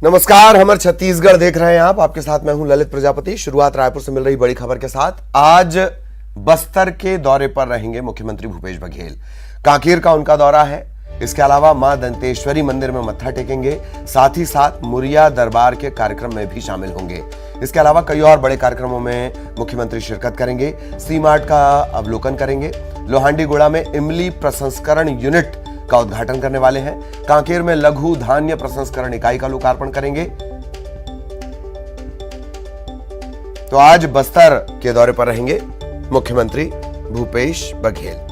नमस्कार, हमर छत्तीसगढ़ देख रहे हैं आप। आपके साथ मैं हूं ललित प्रजापति। शुरुआत रायपुर से मिल रही बड़ी खबर के साथ। आज बस्तर के दौरे पर रहेंगे मुख्यमंत्री भूपेश बघेल। कांकेर का उनका दौरा है। इसके अलावा मां दंतेश्वरी मंदिर में मत्था टेकेंगे, साथ ही साथ मुरिया दरबार के कार्यक्रम में भी शामिल होंगे। इसके अलावा कई और बड़े कार्यक्रमों में मुख्यमंत्री शिरकत करेंगे। सी मार्ट का अवलोकन करेंगे। लोहांडीगुड़ा में इमली प्रसंस्करण यूनिट का उद्घाटन करने वाले हैं। कांकेर में लघु धान्य प्रसंस्करण इकाई का लोकार्पण करेंगे। तो आज बस्तर के दौरे पर रहेंगे मुख्यमंत्री भूपेश बघेल।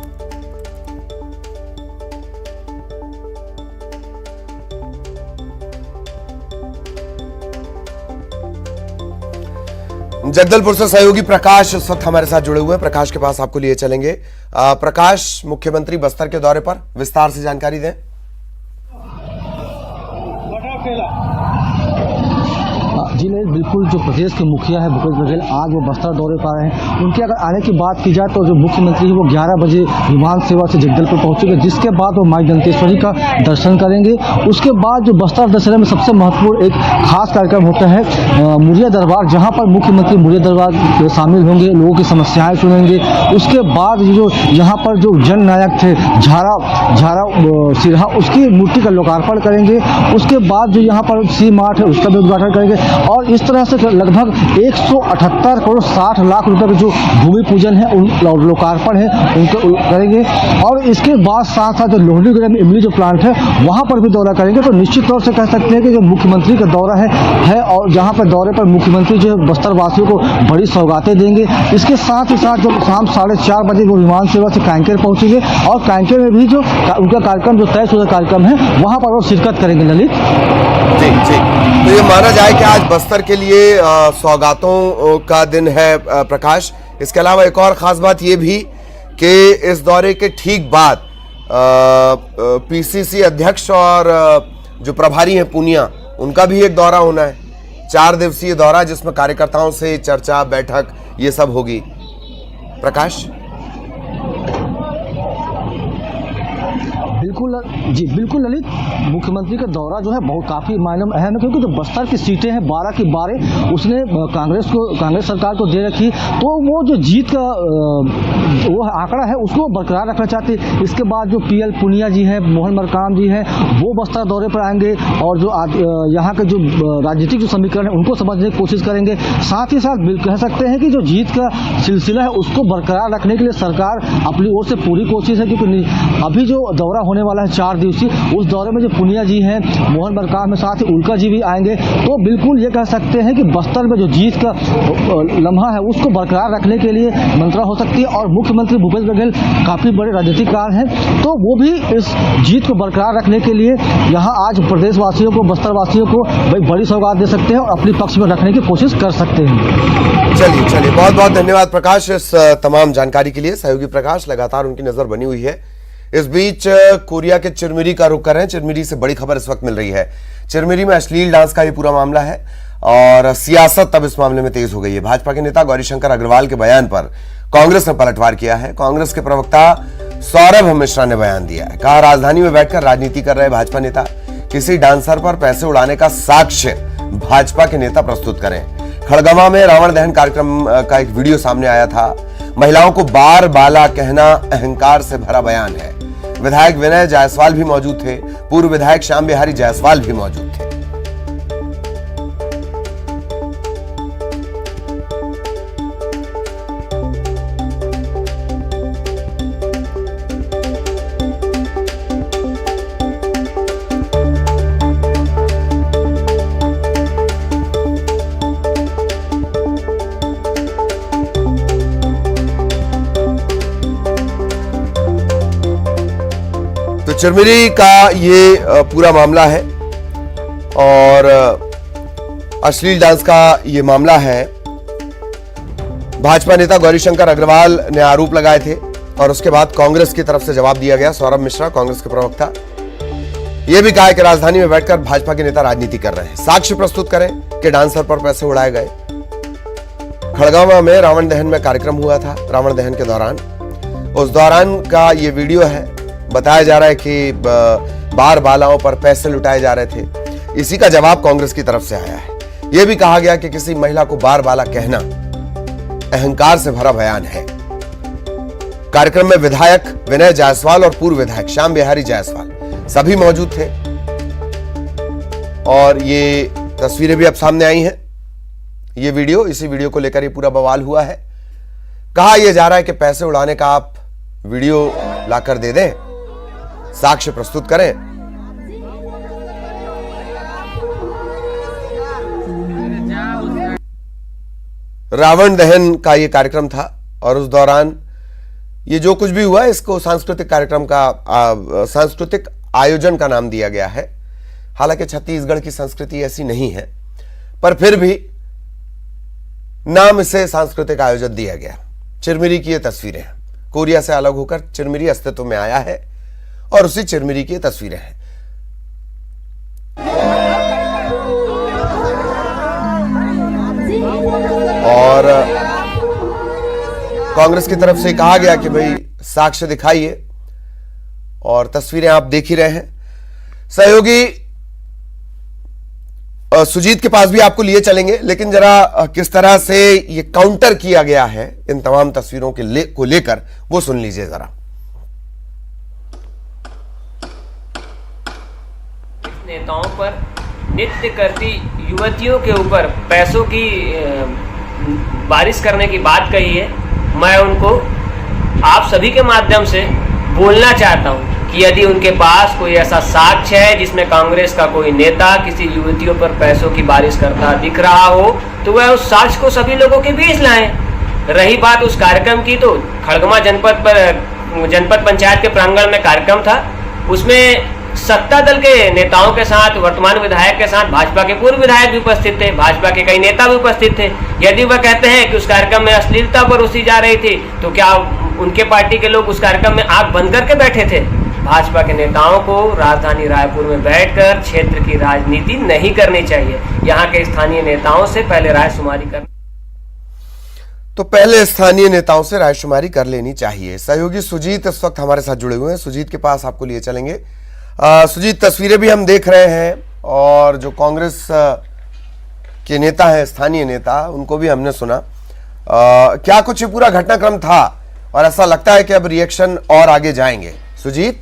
जगदलपुर से सहयोगी प्रकाश इस वक्त हमारे साथ जुड़े हुए हैं। प्रकाश के पास आपको लिए चलेंगे। प्रकाश, मुख्यमंत्री बस्तर के दौरे पर विस्तार से जानकारी दें। जी नहीं, बिल्कुल जो प्रदेश के मुखिया है भूपेश बघेल आज वो बस्तर दौरे पर आए हैं। उनके अगर आने की बात की जाए तो जो मुख्यमंत्री है वो 11 बजे विमान सेवा से जगदलपुर पहुंचेंगे, जिसके बाद वो माई दंतेश्वरी का दर्शन करेंगे। उसके बाद जो बस्तर दशहरा में सबसे महत्वपूर्ण एक खास कार्यक्रम होता है मुरिया दरबार, जहाँ पर मुख्यमंत्री मुरिया दरबार में शामिल होंगे, लोगों की समस्याएं सुनेंगे। उसके बाद जो यहाँ पर जो जननायक थे झारा सिरहा, उसकी मूर्ति का लोकार्पण करेंगे। उसके बाद जो यहाँ पर सी मार्ट है उसका भी उद्घाटन करेंगे और इस तरह से लगभग 178 करोड़ 60 लाख रुपए के जो भूमि पूजन है लोकार्पण है उनको करेंगे। और इसके बाद साथ साथ जो लोहांडीगुड़ा में इमली जो प्लांट है वहां पर भी दौरा करेंगे। तो निश्चित तौर से कह सकते हैं कि जो मुख्यमंत्री का दौरा है और जहां पर दौरे पर मुख्यमंत्री जो बस्तर वासियों को बड़ी सौगातें देंगे। इसके साथ ही साथ जो शाम 4:30 बजे वो विमान सेवा से कांकेर पहुंचेंगे और कांकेर में भी जो उनका कार्यक्रम जो तयशुदा कार्यक्रम है वहां पर वो शिरकत करेंगे। ललित जी, तो ये माना जाए कि आज बस्तर के लिए सौगातों का दिन है। प्रकाश, इसके अलावा एक और खास बात ये भी कि इस दौरे के ठीक बाद पीसीसी अध्यक्ष और जो प्रभारी हैं पूनिया, उनका भी एक दौरा होना है। 4 दिवसीय दौरा जिसमें कार्यकर्ताओं से चर्चा, बैठक, ये सब होगी। प्रकाश बिल्कुल ललित, मुख्यमंत्री का दौरा जो है बहुत काफी मायने में अहम है, क्योंकि जो बस्तर की सीटें हैं 12 की 12 उसने कांग्रेस सरकार को दे रखी। तो वो जो जीत का वो आंकड़ा है उसको बरकरार रखना चाहते। इसके बाद जो पीएल पुनिया जी हैं, मोहन मरकाम जी हैं, वो बस्तर दौरे पर आएंगे और जो यहाँ के जो राजनीतिक जो समीकरण है उनको समझने की कोशिश करेंगे। साथ ही साथ कह सकते हैं कि जो जीत का सिलसिला है उसको बरकरार रखने के लिए सरकार अपनी ओर से पूरी कोशिश है, क्योंकि अभी जो दौरा होने वाला है 4 दिवसीय, उस दौरे में जो पुनिया जी हैं, मोहन मरकाम में, साथ ही उल्का जी भी आएंगे। तो बिल्कुल ये कह सकते हैं कि बस्तर में जो जीत का लम्हा है उसको बरकरार रखने के लिए मंत्रा हो सकती है। और मुख्यमंत्री भूपेश बघेल काफी बड़े राजनीतिकार हैं, तो वो भी इस जीत को बरकरार रखने के लिए यहाँ आज प्रदेशवासियों को, बस्तर वासियों को बड़ी सौगात दे सकते हैं और अपने पक्ष में रखने की कोशिश कर सकते हैं। चलिए, बहुत बहुत धन्यवाद प्रकाश इस तमाम जानकारी के लिए। सहयोगी प्रकाश, लगातार उनकी नजर बनी हुई है। इस बीच कोरिया के चिरमिरी का रुख कर रहे हैं। चिरमिरी से बड़ी खबर इस वक्त मिल रही है। चिरमिरी में अश्लील डांस का ये पूरा मामला है और सियासत तब इस मामले में तेज हो गई है। भाजपा के नेता गौरीशंकर अग्रवाल के बयान पर कांग्रेस ने पलटवार किया है। कांग्रेस के प्रवक्ता सौरभ मिश्रा ने बयान दिया है। कहा, राजधानी में बैठकर राजनीति कर रहे भाजपा नेता किसी डांसर पर पैसे उड़ाने का साक्ष्य भाजपा के नेता प्रस्तुत करें। खड़गवां में रावण दहन कार्यक्रम का एक वीडियो सामने आया था। महिलाओं को बार बाला कहना अहंकार से भरा बयान है। विधायक विनय जायसवाल भी मौजूद थे। पूर्व विधायक श्याम बिहारी जायसवाल भी मौजूद थे। चिरमिरी का ये पूरा मामला है और अश्लील डांस का ये मामला है। भाजपा नेता गौरीशंकर अग्रवाल ने आरोप लगाए थे और उसके बाद कांग्रेस की तरफ से जवाब दिया गया। सौरभ मिश्रा, कांग्रेस के प्रवक्ता, यह भी कहा कि राजधानी में बैठकर भाजपा के नेता राजनीति कर रहे हैं। साक्ष्य प्रस्तुत करें कि डांसर पर पैसे उड़ाए गए। खड़गवां में रावण दहन में कार्यक्रम हुआ था। रावण दहन के दौरान, उस दौरान का ये वीडियो है। बताया जा रहा है कि बार बालाओं पर पैसे लुटाए जा रहे थे। इसी का जवाब कांग्रेस की तरफ से आया है। यह भी कहा गया कि किसी महिला को बार बाला कहना अहंकार से भरा बयान है। कार्यक्रम में विधायक विनय जायसवाल और पूर्व विधायक श्याम बिहारी जायसवाल सभी मौजूद थे और ये तस्वीरें भी अब सामने आई हैं। ये वीडियो, इसी वीडियो को लेकर ये पूरा बवाल हुआ है। कहा यह जा रहा है कि पैसे उड़ाने का आप वीडियो लाकर दे दें, साक्ष्य प्रस्तुत करें। रावण दहन का यह कार्यक्रम था और उस दौरान ये जो कुछ भी हुआ इसको सांस्कृतिक कार्यक्रम का सांस्कृतिक आयोजन का नाम दिया गया है। हालांकि छत्तीसगढ़ की संस्कृति ऐसी नहीं है, पर फिर भी नाम इसे सांस्कृतिक आयोजन दिया गया। चिरमिरी की ये तस्वीरें हैं। कोरिया से अलग होकर चिरमिरी अस्तित्व में आया है और उसी चिरमिरी की तस्वीरें हैं। और कांग्रेस की तरफ से कहा गया कि भाई साक्ष्य दिखाइए और तस्वीरें आप देख ही रहे हैं। सहयोगी सुजीत के पास भी आपको लिए चलेंगे, लेकिन जरा किस तरह से ये काउंटर किया गया है इन तमाम तस्वीरों को लेकर वो सुन लीजिए जरा। नेताओं पर नृत्य करती युवतियों के ऊपर पैसों की बारिश करने की बात कही है। मैं उनको आप सभी के माध्यम से बोलना चाहता हूं कि यदि उनके पास कोई ऐसा साक्ष्य है जिसमें कांग्रेस का कोई नेता किसी युवतियों पर पैसों की बारिश करता दिख रहा हो तो वह उस साक्ष्य को सभी लोगों के बीच लाएं। रही बात उस कार्यक्रम की, तो खड़गमा जनपद पंचायत के प्रांगण में कार्यक्रम था। उसमें सत्ता दल के नेताओं के साथ, वर्तमान विधायक के साथ भाजपा के पूर्व विधायक भी उपस्थित थे, भाजपा के कई नेता भी उपस्थित थे। यदि वह कहते हैं कि उस कार्यक्रम में अश्लीलता परोसी जा रही थी, तो क्या उनके पार्टी के लोग उस कार्यक्रम में आंख बंद करके बैठे थे? भाजपा के नेताओं को राजधानी रायपुर में बैठकर क्षेत्र की राजनीति नहीं करनी चाहिए। यहाँ के स्थानीय नेताओं से पहले रायशुमारी कर लेनी चाहिए। सहयोगी सुजीत इस वक्त हमारे साथ जुड़े हुए हैं। सुजीत के पास आपको लिए चलेंगे। सुजीत, तस्वीरें भी हम देख रहे हैं और जो कांग्रेस के नेता हैं, स्थानीय नेता, उनको भी हमने सुना। क्या कुछ ये पूरा घटनाक्रम था और ऐसा लगता है कि अब रिएक्शन और आगे जाएंगे? सुजीत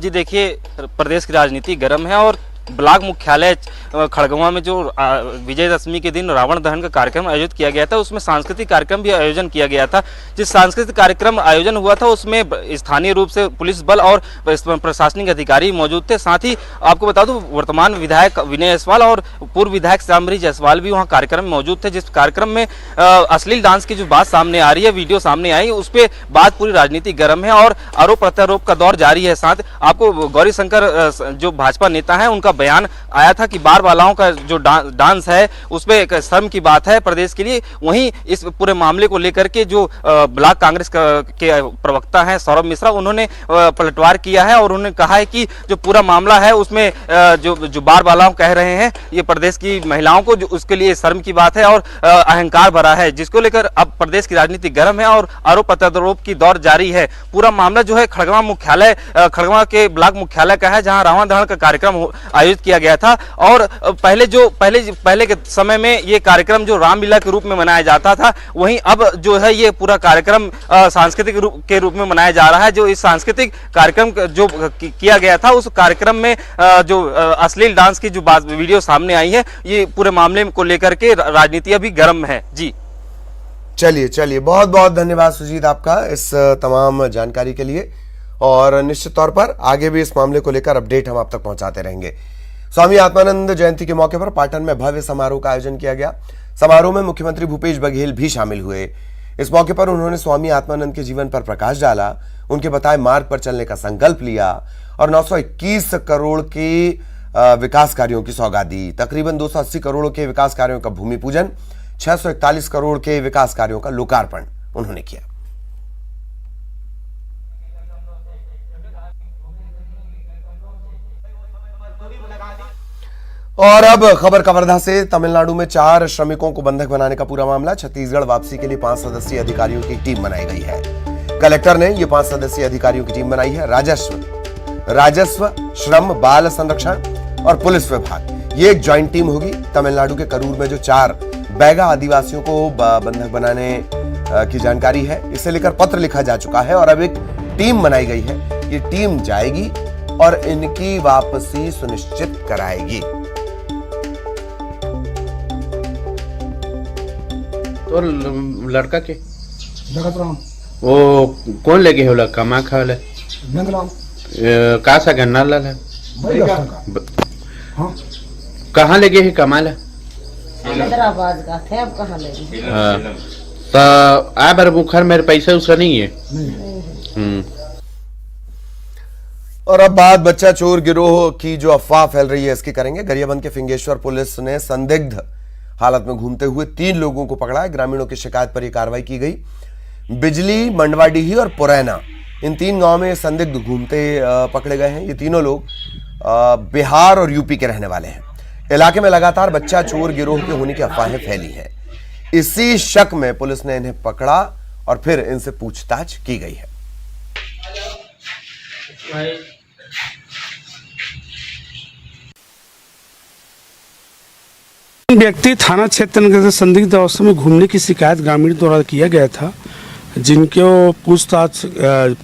जी देखिए, प्रदेश की राजनीति गर्म है और ब्लॉक मुख्यालय खड़गवा में जो विजयदशमी के दिन रावण दहन का कार्यक्रम आयोजित किया गया था, उसमें सांस्कृतिक कार्यक्रम भी आयोजन किया गया था। जिस सांस्कृतिक कार्यक्रम आयोजन हुआ था उसमें स्थानीय रूप से पुलिस बल और प्रशासनिक अधिकारी मौजूद थे। साथ ही आपको बता दूं, वर्तमान विधायक विनय जायसवाल और पूर्व विधायक श्याम बिहारी जायसवाल भी वहाँ कार्यक्रम में मौजूद थे। जिस कार्यक्रम में अश्लील डांस की जो बात सामने आ रही है, वीडियो सामने आई, उस पर बात पूरी राजनीति गर्म है और आरोप प्रत्यारोप का दौर जारी है। साथ आपको गौरी शंकर जो भाजपा नेता है, उनका बयान आया था कि बार बालाओं का जो डांस है उसमें एक शर्म की बात है प्रदेश के लिए। वहीं इस पूरे मामले को लेकर के जो ब्लॉक कांग्रेस के प्रवक्ता हैं सौरभ मिश्रा, उन्होंने पलटवार किया है और उन्होंने कहा है कि जो पूरा मामला है उसमें जो बार बालाओं कह रहे हैं ये प्रदेश की महिलाओं को, जो उसके लिए शर्म की बात है और अहंकार भरा है, जिसको लेकर अब प्रदेश की राजनीति गर्म है और आरोप प्रत्यारोप की दौर जारी है। पूरा मामला जो है खड़गवा के ब्लॉक मुख्यालय का है, जहां रावण दहन का कार्यक्रम आयोजित किया गया था। और पहले के समय में ये कार्यक्रम जो रामलीला के रूप में मनाया जाता था, वहीं अब जो है ये पूरा कार्यक्रम सांस्कृतिक के रूप में मनाया जा रहा है। जो इस सांस्कृतिक कार्यक्रम जो किया गया था, उस कार्यक्रम में जो अश्लील डांस की जो वीडियो सामने आई है, ये पूरे मामले को लेकर के राजनीति अभी गर्म है। जी चलिए, बहुत बहुत धन्यवाद सुजीत आपका इस तमाम जानकारी के लिए और निश्चित तौर पर आगे भी इस मामले को लेकर अपडेट हम आप तक पहुंचाते रहेंगे। स्वामी आत्मानंद जयंती के मौके पर पाटन में भव्य समारोह का आयोजन किया गया। समारोह में मुख्यमंत्री भूपेश बघेल भी शामिल हुए। इस मौके पर उन्होंने स्वामी आत्मानंद के जीवन पर प्रकाश डाला, उनके बताए मार्ग पर चलने का संकल्प लिया और 921 करोड़ के विकास कार्यों की सौगात दी। तकरीबन 280 करोड़ के विकास कार्यों का भूमि पूजन, 641 करोड़ के विकास कार्यों का लोकार्पण उन्होंने किया। और अब खबर कवर्धा से। तमिलनाडु में 4 श्रमिकों को बंधक बनाने का पूरा मामला। छत्तीसगढ़ वापसी के लिए 5 सदस्यीय अधिकारियों की टीम बनाई गई है। कलेक्टर ने ये 5 सदस्यीय अधिकारियों की टीम बनाई है। राजस्व राजस्व, श्रम, बाल संरक्षण और पुलिस विभाग। ये एक ज्वाइंट टीम होगी। तमिलनाडु के करूर में जो 4 बैगा आदिवासियों को बंधक बनाने की जानकारी है, इसे लेकर पत्र लिखा जा चुका है और अब एक टीम बनाई गई है। ये टीम जाएगी और इनकी वापसी सुनिश्चित कराएगी। तो लड़का के वो कौन लेके हो लड़का माँ खा ले का सा गन्ना लाल है कहाँ लगे है कमाल है हैदराबाद का थे, अब कहाँ लगे? तो आ बार बुखार मेरे पैसा उसका नहीं है। और अब बात बच्चा चोर गिरोह की जो अफवाह फैल रही है इसकी करेंगे। गरियाबंद के फिंगेश्वर पुलिस ने संदिग्ध हालत में घूमते हुए 3 लोगों को पकड़ा है। ग्रामीणों की शिकायत पर यह कार्रवाई की गई। बिजली, मंडवाडीही और पुरैना, इन 3 गांव में संदिग्ध घूमते पकड़े गए हैं। ये तीनों लोग बिहार और यूपी के रहने वाले हैं। इलाके में लगातार बच्चा चोर गिरोह के होने की अफवाहें फैली हैं। इसी शक में पुलिस ने इन्हें पकड़ा और फिर इनसे पूछताछ की गई है। व्यक्ति थाना क्षेत्र में संदिग्ध अवस्था में घूमने की शिकायत ग्रामीण द्वारा किया गया था, जिनको पूछताछ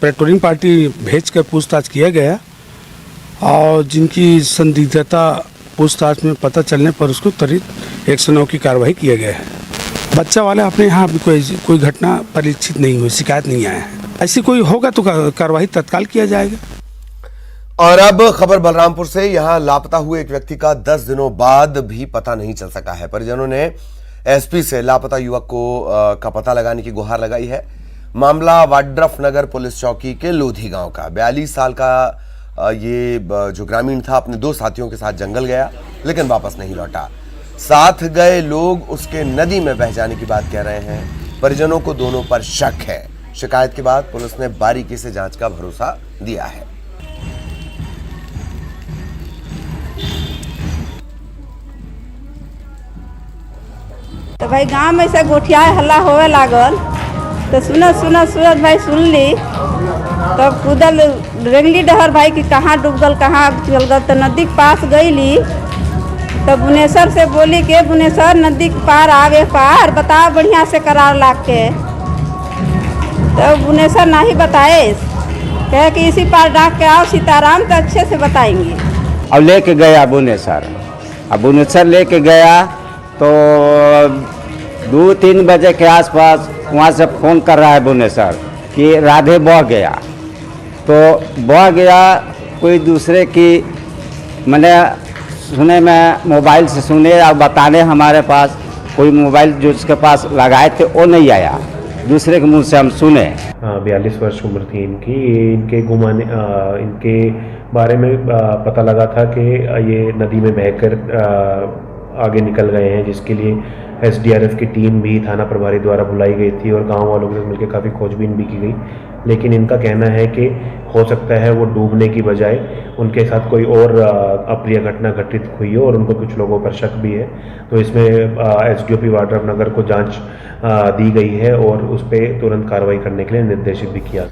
पेट्रोलिंग पार्टी भेजकर पूछताछ किया गया और जिनकी संदिग्धता पूछताछ में पता चलने पर उसको त्वरित 109 की कार्रवाई किया गया है। बच्चा वाले अपने यहाँ अभी कोई घटना परिलक्षित नहीं हुई, शिकायत नहीं आया है। ऐसी कोई होगा तो कार्रवाई तत्काल किया जाएगा। और अब खबर बलरामपुर से। यहां लापता हुए एक व्यक्ति का 10 दिनों बाद भी पता नहीं चल सका है। परिजनों ने एसपी से लापता युवक का पता लगाने की गुहार लगाई है। मामला वाड्रफ नगर पुलिस चौकी के लोधी गांव का। 42 साल का ये जो ग्रामीण था अपने 2 साथियों के साथ जंगल गया लेकिन वापस नहीं लौटा। साथ गए लोग उसके नदी में बह जाने की बात कह रहे हैं। परिजनों को दोनों पर शक है। शिकायत के बाद पुलिस ने बारीकी से जांच का भरोसा दिया है। तो भाई गांव में से गोठिया हल्ला होवे लागल तो सूरज भाई सुन ली, तब कूदल रेंगली डहर भाई कि कहाँ डूब गल कहाँ चल गल। तो नदी के पास गईली तो बुनेश्वर से बोली के बुनेश्वर नदी के पार आवे पार बताओ बढ़िया से करार लाग के। तो बुनेश्वर नहीं बताए, कहे कि इसी पार डाक के आओ सीताराम तो अच्छे से बताएंगे। अब लेके गया बुनेश्वर, अब बुनेश्वर लेके गया तो 2-3 बजे के आसपास वहाँ से फ़ोन कर रहा है बुनेश्वर कि राधे बह गया। तो बह गया कोई दूसरे की मैंने सुने में मोबाइल से सुने और बताने हमारे पास कोई मोबाइल जो उसके पास लगाए थे वो नहीं आया, दूसरे के मुंह से हम सुने। 42 वर्ष उम्र थी इनकी। इनके घुमाने इनके बारे में पता लगा था कि ये नदी में बहकर आगे निकल गए हैं, जिसके लिए एसडीआरएफ की टीम भी थाना प्रभारी द्वारा बुलाई गई थी और गांव वालों के साथ मिलकर काफ़ी खोजबीन भी की गई। लेकिन इनका कहना है कि हो सकता है वो डूबने की बजाय उनके साथ कोई और अप्रिय घटना घटित हुई हो और उनको कुछ लोगों पर शक भी है। तो इसमें एसडीओपी वाड्रफ नगर को जांच दी गई है और उस पर तुरंत कार्रवाई करने के लिए निर्देशित भी किया।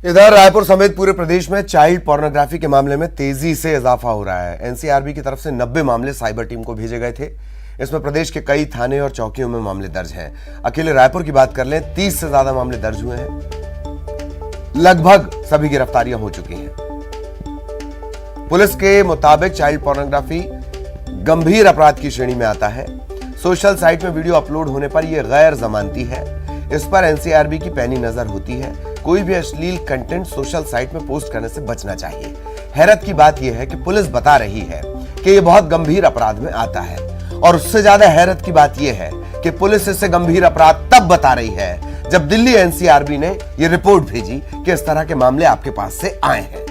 इधर रायपुर समेत पूरे प्रदेश में चाइल्ड पोर्नोग्राफी के मामले में तेजी से इजाफा हो रहा है। एनसीआरबी की तरफ से 90 मामले साइबर टीम को भेजे गए थे। इसमें प्रदेश के कई थाने और चौकियों में मामले दर्ज हैं। अकेले रायपुर की बात कर लें, 30 से ज्यादा मामले दर्ज हुए हैं। लगभग सभी गिरफ्तारियां हो चुकी हैं। पुलिस के मुताबिक चाइल्ड पोर्नोग्राफी गंभीर अपराध की श्रेणी में आता है। सोशल साइट में वीडियो अपलोड होने पर यह गैर जमानती है। इस पर एनसीआरबी की पैनी नजर होती है। कोई भी अश्लील कंटेंट सोशल साइट में पोस्ट करने से बचना चाहिए। हैरत की बात यह है कि पुलिस बता रही है कि यह बहुत गंभीर अपराध में आता है और उससे ज्यादा हैरत की बात यह है कि पुलिस इसे गंभीर अपराध तब बता रही है जब दिल्ली एनसीआरबी ने यह रिपोर्ट भेजी कि इस तरह के मामले आपके पास से आए हैं।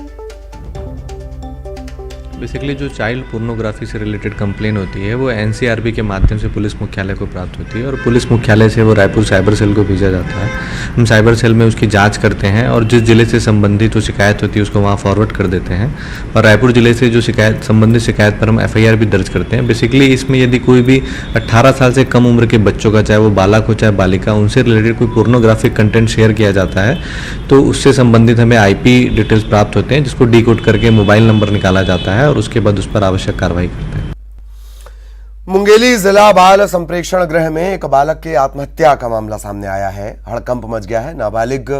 बेसिकली जो चाइल्ड पोर्नोग्राफी से रिलेटेड कंप्लेन होती है वो एनसीआरबी के माध्यम से पुलिस मुख्यालय को प्राप्त होती है और पुलिस मुख्यालय से वो रायपुर साइबर सेल को भेजा जाता है। हम साइबर सेल में उसकी जांच करते हैं और जिस जिले से संबंधित जो शिकायत होती है उसको वहाँ फॉरवर्ड कर देते हैं और रायपुर जिले से जो संबंधित शिकायत पर हम FIR भी दर्ज करते हैं। बेसिकली इसमें यदि कोई भी 18 साल से कम उम्र के बच्चों का, चाहे वो बालक हो चाहे बालिका, उनसे रिलेटेड कोई पोर्नोग्राफिक कंटेंट शेयर किया जाता है तो उससे संबंधित हमें IP डिटेल्स प्राप्त होते हैं, जिसको डिकोड करके मोबाइल नंबर निकाला जाता है और उसके बाद उस पर आवश्यक कार्रवाई करते हैं। मुंगेली जिला बाल संप्रेक्षण गृह में एक बालक के आत्महत्या का मामला सामने आया है। हड़कंप मच गया है। नाबालिग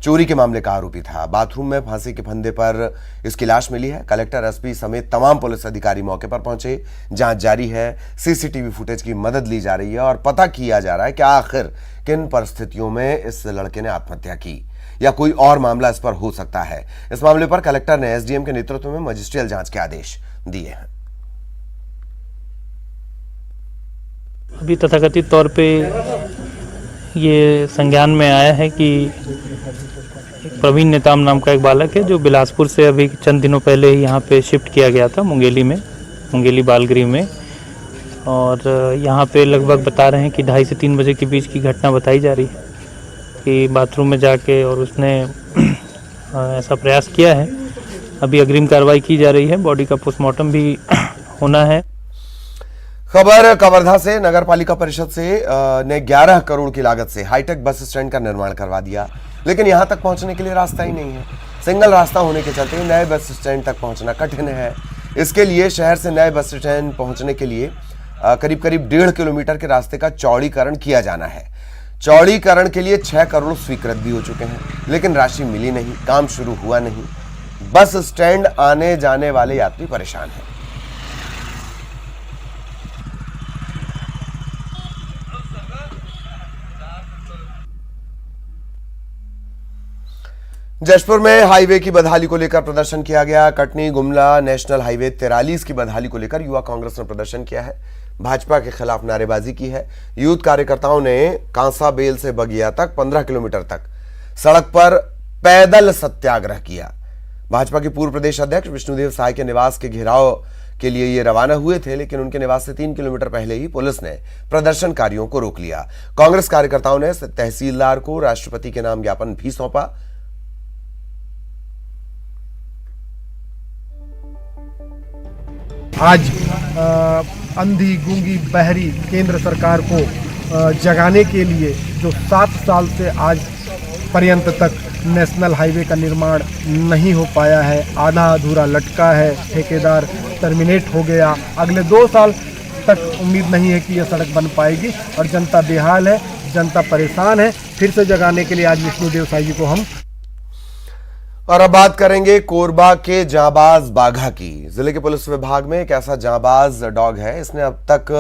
चोरी के मामले का आरोपी था। बाथरूम में फांसी के फंदे पर इसकी लाश मिली है। कलेक्टर, SP समेत तमाम पुलिस अधिकारी मौके पर पहुंचे। जांच जारी है। CCTV फुटेज की मदद ली जा रही है और पता किया जा रहा है कि आखिर किन परिस्थितियों में इस लड़के ने आत्महत्या की या कोई और मामला इस पर हो सकता है। इस मामले पर कलेक्टर ने SDM के नेतृत्व में मजिस्ट्रियल जांच के आदेश दिए हैं। अभी तथाकथित तौर पे ये संज्ञान में आया है कि प्रवीण नेताम नाम का एक बालक है जो बिलासपुर से अभी चंद दिनों पहले ही यहाँ पे शिफ्ट किया गया था मुंगेली में, मुंगेली बाल गृह में। और यहाँ पे लगभग बता रहे हैं कि 2:30 से 3 बजे के बीच की घटना बताई जा रही है कि बाथरूम में जाके और उसने ऐसा प्रयास किया है। अभी अग्रिम कार्रवाई की जा रही है। बॉडी का पोस्टमार्टम भी होना है। खबर कवर्धा से। नगर पालिका परिषद से ने 11 करोड़ की लागत से हाईटेक बस स्टैंड का निर्माण करवा दिया, लेकिन यहां तक पहुंचने के लिए रास्ता ही नहीं है। सिंगल रास्ता होने के चलते नए बस स्टैंड तक पहुंचना कठिन है। इसके लिए शहर से नए बस स्टैंड पहुंचने के लिए करीब 1.5 किलोमीटर के रास्ते का चौड़ीकरण किया जाना है। चौड़ीकरण के लिए 6 करोड़ स्वीकृत भी हो चुके हैं, लेकिन राशि मिली नहीं, काम शुरू हुआ नहीं। बस स्टैंड आने जाने वाले यात्री परेशान हैं। जशपुर में हाईवे की बदहाली को लेकर प्रदर्शन किया गया। कटनी गुमला नेशनल हाईवे 43 की बदहाली को लेकर युवा कांग्रेस ने प्रदर्शन किया है। भाजपा के खिलाफ नारेबाजी की है। यूथ कार्यकर्ताओं ने कांसा बेल से बगिया तक 15 किलोमीटर तक सड़क पर पैदल सत्याग्रह किया। भाजपा के पूर्व प्रदेश अध्यक्ष विष्णुदेव साय के निवास के घेराव के लिए ये रवाना हुए थे, लेकिन उनके निवास से 3 किलोमीटर पहले ही पुलिस ने प्रदर्शनकारियों को रोक लिया। कांग्रेस कार्यकर्ताओं ने तहसीलदार को राष्ट्रपति के नाम ज्ञापन भी सौंपा। आज अंधी गूंगी बहरी केंद्र सरकार को जगाने के लिए जो 7 साल से आज पर्यंत तक नेशनल हाईवे का निर्माण नहीं हो पाया है, आधा अधूरा लटका है, ठेकेदार टर्मिनेट हो गया। अगले 2 साल तक उम्मीद नहीं है कि यह सड़क बन पाएगी और जनता बेहाल है, जनता परेशान है। फिर से जगाने के लिए आज विष्णुदेव साई जी को हम। और अब बात करेंगे कोरबा के जांबाज बाघा की। जिले के पुलिस विभाग में एक ऐसा जांबाज डॉग है, इसने अब तक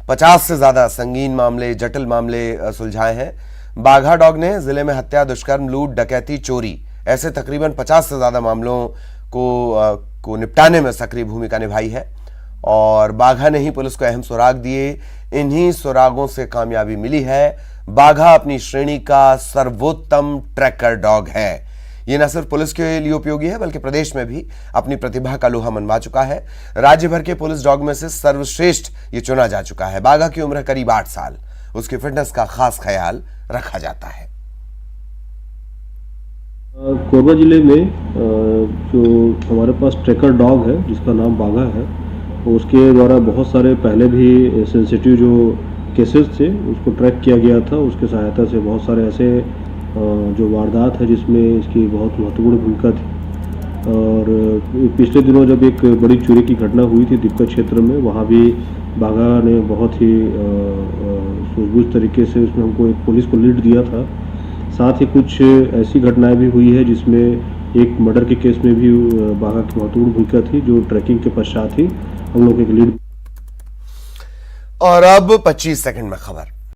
50 से ज्यादा संगीन मामले, जटिल मामले सुलझाए हैं। बाघा डॉग ने जिले में हत्या, दुष्कर्म, लूट, डकैती, चोरी ऐसे तकरीबन 50 से ज्यादा मामलों को निपटाने में सक्रिय भूमिका निभाई है और बाघा ने ही पुलिस को अहम सुराग दिए। इन्हीं सुरागों से कामयाबी मिली है। बाघा अपनी श्रेणी का सर्वोत्तम ट्रैकर डॉग है। ये न सिर्फ पुलिस के लिए उपयोगी है, बल्कि प्रदेश में भी अपनी प्रतिभा का लोहा मनवा चुका है। राज्य भर के पुलिस डॉग में से सर्वश्रेष्ठ ये चुना जा चुका है। बाघा की उम्र करीब 8 साल। उसकी फिटनेस का खास ख्याल रखा जाता है। कोरबा जिले में जो हमारे पास ट्रैकर डॉग है जिसका नाम बाघा है, उसके द्वारा बहुत सारे पहले भी सेंसिटिव जो केसेस थे उसको ट्रैक किया गया था। उसके सहायता से बहुत सारे ऐसे जो वारदात है जिसमें इसकी बहुत महत्वपूर्ण भूमिका थी। और पिछले दिनों जब एक बड़ी चोरी की घटना हुई थी दिक्कत क्षेत्र में, वहाँ भी बाघा ने बहुत ही सूझबूझ तरीके से उसमें हमको एक पुलिस को लीड दिया था। साथ ही कुछ ऐसी घटनाएं भी हुई है जिसमें एक मर्डर के केस में भी बाघा की महत्वपूर्ण भूमिका थी, जो ट्रैकिंग के पश्चात ही हम लोग एक लीड। और अब 25 सेकंड में खबर।